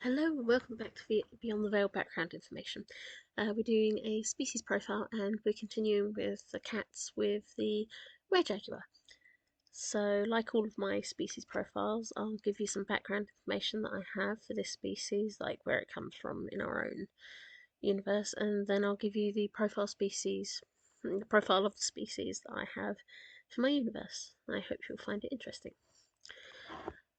Hello and welcome back to Beyond the Veil background information. We're doing a species profile and we're continuing with the cats with the Werejaguar. So, like all of my species profiles, I'll give you some background information that I have for this species, like where it comes from in our own universe, and then I'll give you the profile of the species that I have for my universe. I hope you'll find it interesting.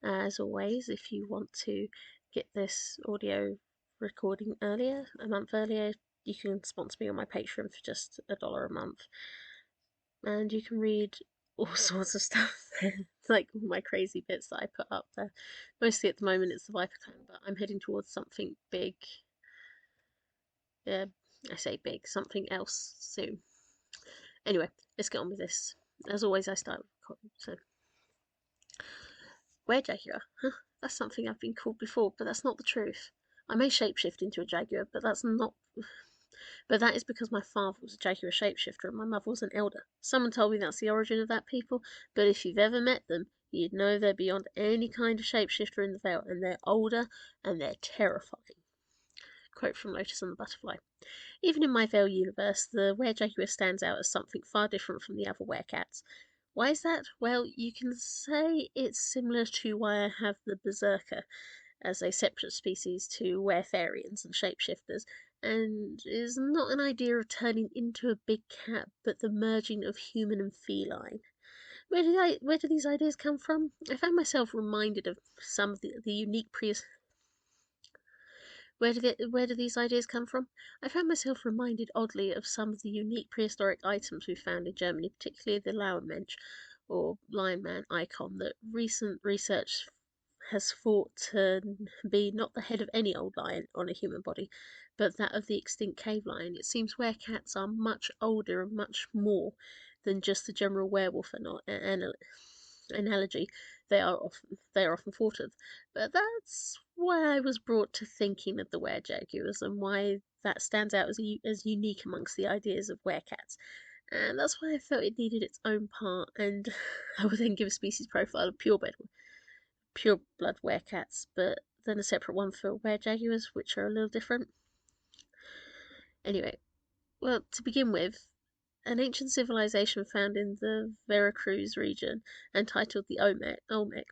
As always, if you want to get this audio recording earlier, a month earlier, you can sponsor me on my Patreon for just $1 a month. And you can read all sorts of stuff there, like all my crazy bits that I put up there. Mostly at the moment it's the Viper clan, but I'm heading towards something big. Yeah, I say big, something else soon. Anyway, let's get on with this. As always, I start recording, so. Werejaguar? Huh, that's something I've been called before, but that's not the truth. I may shapeshift into a jaguar, but that's not. But that is because my father was a jaguar shapeshifter and my mother was an elder. Someone told me that's the origin of that people, but if you've ever met them, you'd know they're beyond any kind of shapeshifter in the Vale, and they're older and they're terrifying. Quote from Lotus and the Butterfly. Even in my Vale universe, the Werejaguar stands out as something far different from the other werecats. Why is that? Well, you can say it's similar to why I have the Berserker as a separate species to Weretharians and shapeshifters, and is not an idea of turning into a big cat, but the merging of human and feline. Where do these ideas come from? I found myself reminded of some of the unique where do these ideas come from? I found myself reminded oddly of some of the unique prehistoric items we found in Germany, particularly the Lauermensch, or Lion Man icon, that recent research has thought to be not the head of any old lion on a human body, but that of the extinct cave lion. It seems werecats are much older and much more than just the general werewolf analogy they are often thought of. But that's why I was brought to thinking of the werejaguars and why that stands out as unique amongst the ideas of werecats. And that's why I felt it needed its own part, and I would then give a species profile of pure blood werecats, but then a separate one for werejaguars, which are a little different. Anyway, well, to begin with, an ancient civilization found in the Veracruz region, entitled the Olmec,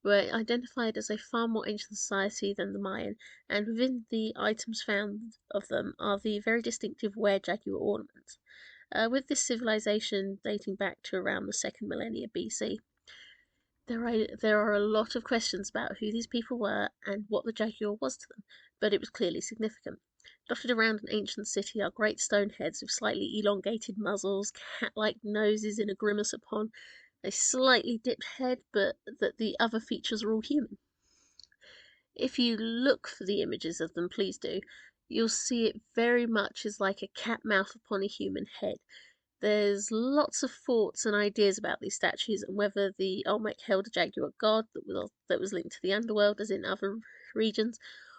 were identified as a far more ancient society than the Mayan, and within the items found of them are the very distinctive Werejaguar ornaments. With this civilization dating back to around the second millennia BC, there are a lot of questions about who these people were and what the jaguar was to them, but it was clearly significant. Dotted around an ancient city are great stone heads with slightly elongated muzzles, cat-like noses in a grimace upon a slightly dipped head, but that the other features are all human. If you look for the images of them, please do, you'll see it very much is like a cat mouth upon a human head. There's lots of thoughts and ideas about these statues and whether the Olmec held a jaguar god that was linked to the underworld as in other regions,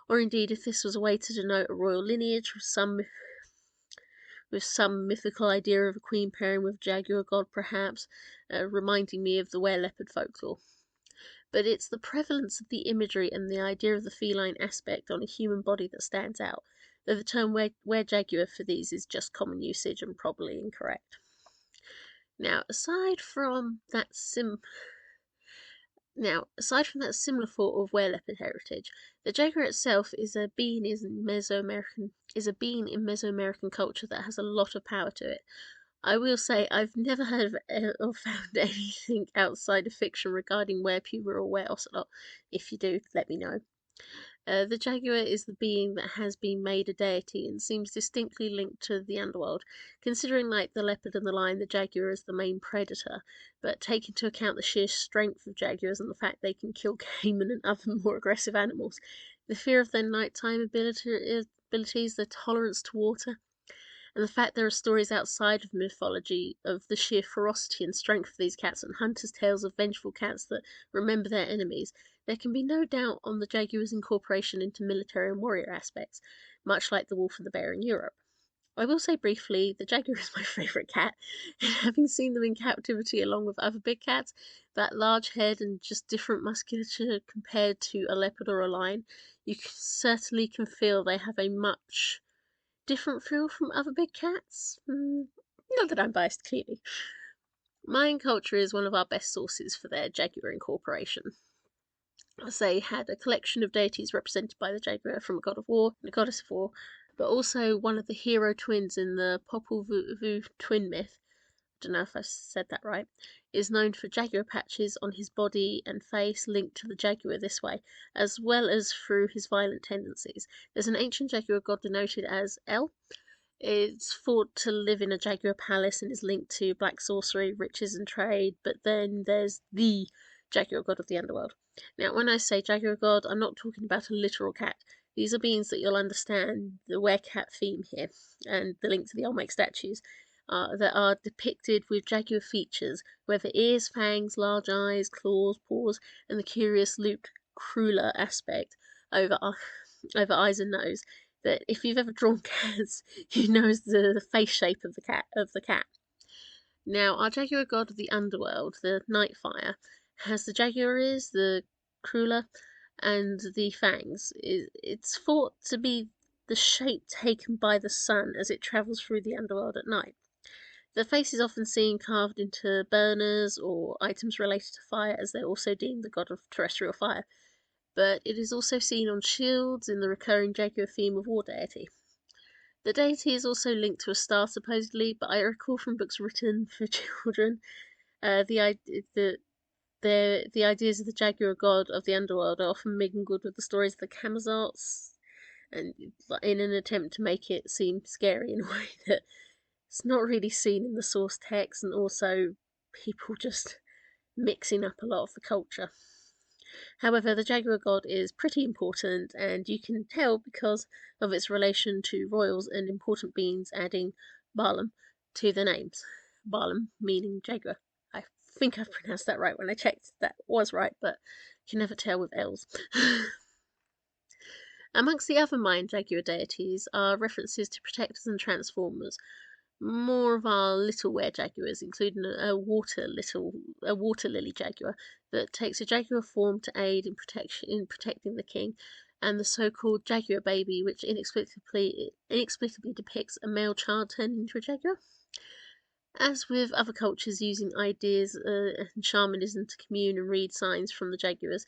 or indeed if this was a way to denote a royal lineage with some mythical idea of a queen pairing with a jaguar god perhaps, reminding me of the were-leopard folklore. But it's the prevalence of the imagery and the idea of the feline aspect on a human body that stands out, though the term were-jaguar for these is just common usage and probably incorrect. Now, aside from that similar thought of were-leopard heritage, the jaguar itself is a being in Mesoamerican culture that has a lot of power to it. I will say I've never heard of or found anything outside of fiction regarding were-puma or were-ocelot. If you do, let me know. The jaguar is the being that has been made a deity and seems distinctly linked to the underworld, considering like the leopard and the lion, the jaguar is the main predator, but take into account the sheer strength of jaguars and the fact they can kill caiman and other more aggressive animals, the fear of their nighttime abilities, their tolerance to water, and the fact there are stories outside of mythology of the sheer ferocity and strength of these cats and hunters' tales of vengeful cats that remember their enemies, there can be no doubt on the jaguar's incorporation into military and warrior aspects, much like the wolf and the bear in Europe. I will say briefly, the jaguar is my favourite cat, and having seen them in captivity along with other big cats, that large head and just different musculature compared to a leopard or a lion, you certainly can feel they have a much different feel from other big cats. Not that I'm biased, clearly. Mayan culture is one of our best sources for their jaguar incorporation. As they had a collection of deities represented by the jaguar from a god of war and a goddess of war, but also one of the hero twins in the Popol Vuh twin myth, I don't know if I said that right, is known for jaguar patches on his body and face linked to the jaguar this way, as well as through his violent tendencies. There's an ancient jaguar god denoted as El. It's thought to live in a jaguar palace and is linked to black sorcery, riches, and trade. But then there's the jaguar god of the underworld. Now, when I say jaguar god, I'm not talking about a literal cat. These are beings that you'll understand the were-cat theme here, and the link to the Olmec statues, that are depicted with jaguar features, whether ears, fangs, large eyes, claws, paws, and the curious looped cruller aspect over eyes and nose, that if you've ever drawn cats, you know the face shape of the cat. Now, our jaguar god of the underworld, the Nightfire, has the jaguar ears, the cruller, and the fangs. It's thought to be the shape taken by the sun as it travels through the underworld at night. The face is often seen carved into burners or items related to fire, as they're also deemed the god of terrestrial fire, but it is also seen on shields in the recurring jaguar theme of war deity. The deity is also linked to a star, supposedly, but I recall from books written for children the ideas of the jaguar god of the underworld are often mingled with the stories of the Camazotz, and in an attempt to make it seem scary in a way that it's not really seen in the source text, and also people just mixing up a lot of the culture. However, the jaguar god is pretty important, and you can tell because of its relation to royals and important beings, adding Balaam to the names. Balaam meaning jaguar. I think I've pronounced that right when I checked. That was right, but you can never tell with L's. Amongst the other Mayan jaguar deities are references to protectors and transformers. More of our little were-jaguars, including a water lily jaguar that takes a jaguar form to aid in protecting the king, and the so-called jaguar baby, which inexplicably depicts a male child turning into a jaguar. As with other cultures using ideas and shamanism to commune and read signs from the jaguars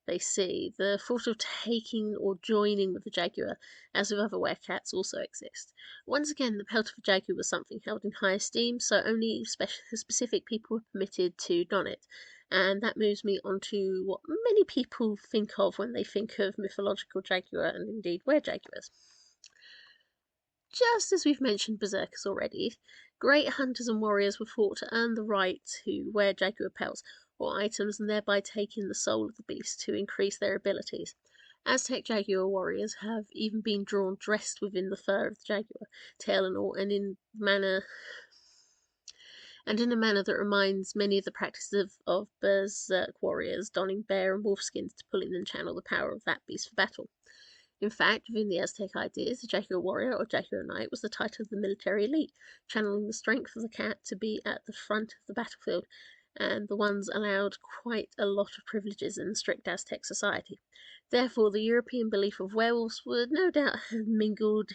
they see, the thought of taking or joining with the jaguar, as with other were-cats, also exists. Once again, the pelt of a jaguar was something held in high esteem, so only specific people were permitted to don it. And that moves me on to what many people think of when they think of mythological jaguar and indeed were-jaguars. Just as we've mentioned berserkers already, great hunters and warriors were thought to earn the right to wear jaguar pelts or items and thereby take in the soul of the beast to increase their abilities. Aztec jaguar warriors have even been drawn dressed within the fur of the jaguar, tail and all, and in a manner that reminds many of the practices of berserk warriors, donning bear and wolf skins to pull in and channel the power of that beast for battle. In fact, within the Aztec ideas, the jaguar warrior or jaguar knight was the title of the military elite, channeling the strength of the cat to be at the front of the battlefield, and the ones allowed quite a lot of privileges in strict Aztec society. Therefore, the European belief of werewolves would no doubt have mingled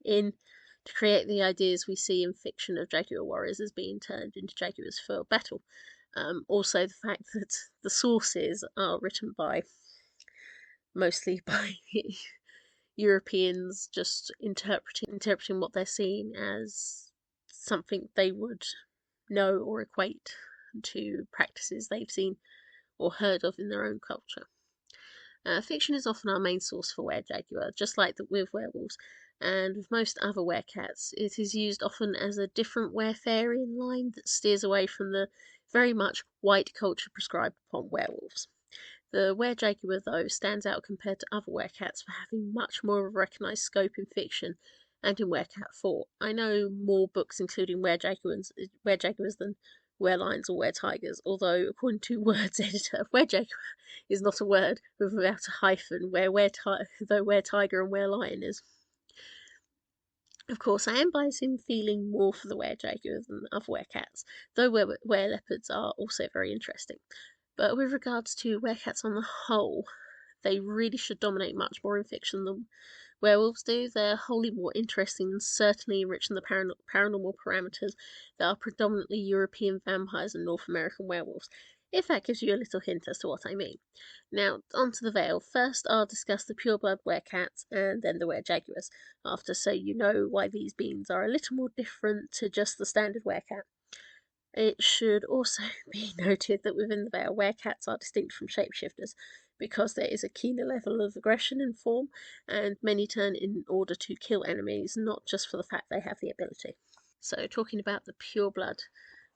in to create the ideas we see in fiction of jaguar warriors as being turned into jaguars for battle. Also, the fact that the sources are written mostly by Europeans just interpreting what they're seeing as something they would know or equate to practices they've seen or heard of in their own culture. Fiction is often our main source for were-jaguar, just like with werewolves, and with most other were-cats, it is used often as a different were-fairy line that steers away from the very much white culture prescribed upon werewolves. The Were-jaguar, though, stands out compared to other were-cats for having much more of a recognised scope in fiction and in were-cat thought. I know more books including were-jaguars than were-lions or were-tigers, although according to Word's editor, were-jaguar is not a word without a hyphen, though were-tiger and were-lion is. Of course, I am biased in feeling more for the were-jaguar than other were-cats, though were-leopards are also very interesting. But with regards to were-cats on the whole, they really should dominate much more in fiction than werewolves do. They're wholly more interesting and certainly enrich in the paranormal parameters that are predominantly European vampires and North American werewolves, if that gives you a little hint as to what I mean. Now, onto the Vale. First, I'll discuss the pureblood werecats and then the werejaguars after, so you know why these beings are a little more different to just the standard werecat. It should also be noted that within the Vale, werecats are distinct from shapeshifters because there is a keener level of aggression in form, and many turn in order to kill enemies, not just for the fact they have the ability. So, talking about the pureblood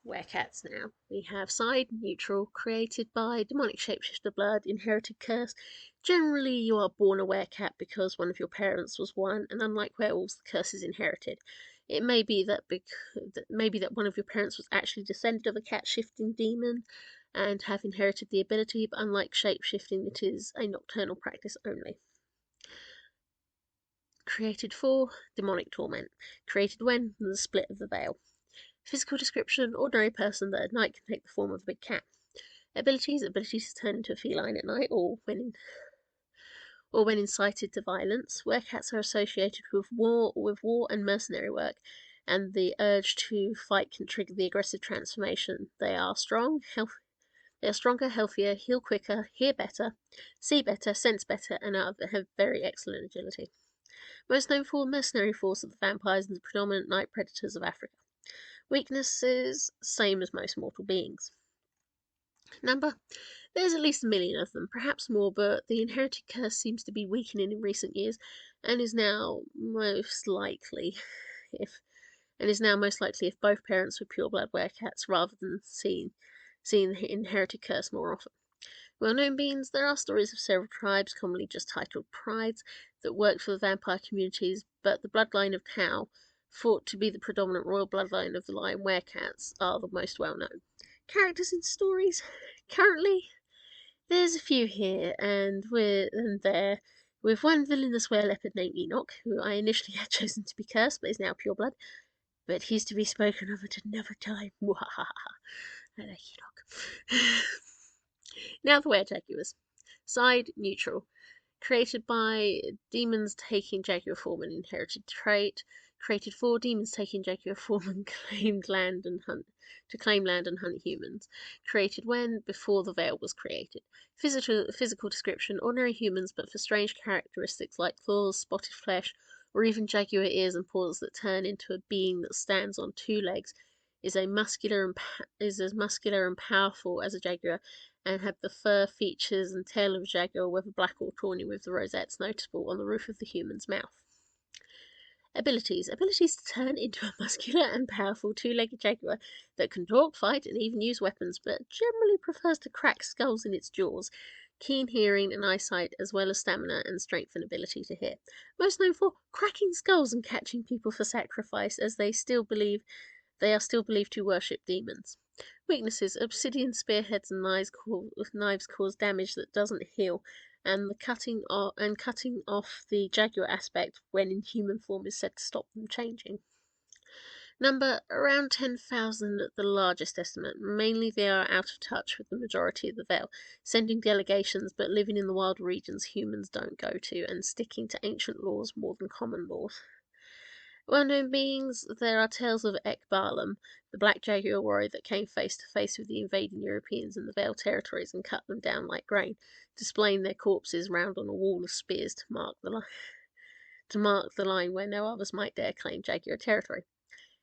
werecats now. We have side neutral, created by demonic shapeshifter blood, inherited curse. Generally, you are born a werecat because one of your parents was one, and unlike werewolves, the curse is inherited. It may be that one of your parents was actually descended of a cat-shifting demon and have inherited the ability, but unlike shape-shifting, it is a nocturnal practice only. Created for demonic torment. Created when the split of the veil. Physical description: ordinary person that at night can take the form of a big cat. Abilities: ability to turn into a feline at night or when incited to violence. Werecats are associated with war and mercenary work, and the urge to fight can trigger the aggressive transformation. They are stronger, healthier, heal quicker, hear better, see better, sense better, and have very excellent agility. Most known for mercenary force of the vampires and the predominant night predators of Africa. Weaknesses: same as most mortal beings. Number: there's at least 1 million of them, perhaps more, but the inherited curse seems to be weakening in recent years, and is now most likely if both parents were pureblood werecats, rather than seeing the inherited curse more often. Well-known beings: there are stories of several tribes, commonly just titled prides, that worked for the vampire communities, but the bloodline of Tau, thought to be the predominant royal bloodline of the lion werecats, are the most well-known. Characters in stories: currently, there's a few here and there, with one villainous were-leopard named Enoch, who I initially had chosen to be cursed, but is now pureblood. But he's to be spoken of at another time. I like Enoch. Now the Werejaguars. Side neutral. Created by demons taking jaguar form, an inherited trait. Created for demons taking jaguar form and claim land and hunt humans. Created when before the veil was created. Physical description: ordinary humans, but for strange characteristics like claws, spotted flesh, or even jaguar ears and paws that turn into a being that stands on 2 legs. Is as muscular and powerful as a jaguar, and had the fur, features, and tail of a jaguar, whether black or tawny, with the rosettes noticeable on the roof of the human's mouth. Abilities: abilities to turn into a muscular and powerful 2-legged jaguar that can talk, fight, and even use weapons, but generally prefers to crack skulls in its jaws. Keen hearing and eyesight, as well as stamina and strength and ability to hit. Most known for cracking skulls and catching people for sacrifice, as they are still believed to worship demons. Weaknesses: obsidian spearheads and knives cause damage that doesn't heal, and the cutting off the jaguar aspect when in human form is said to stop them changing. Number: around 10,000 at the largest estimate. Mainly they are out of touch with the majority of the Vale, sending delegations but living in the wild regions humans don't go to, and sticking to ancient laws more than common laws. Well-known beings: there are tales of Ekbalam, the black jaguar warrior that came face to face with the invading Europeans in the Vale territories and cut them down like grain, displaying their corpses round on a wall of spears to mark the line where no others might dare claim jaguar territory.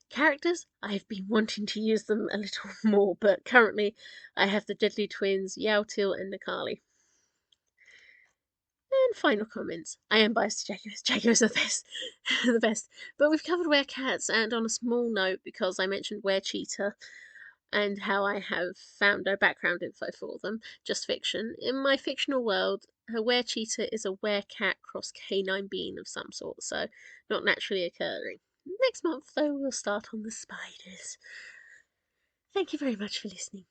Characters: I have been wanting to use them a little more, but currently I have the deadly twins Yautil and Nikali. And final comments: I am biased to jaguars. Jaguars are the best. The best. But we've covered werecats, and on a small note, because I mentioned werecheetah and how I have found no background info for them, just fiction. In my fictional world, a werecheetah is a werecat cross canine being of some sort, so not naturally occurring. Next month, though, we'll start on the spiders. Thank you very much for listening.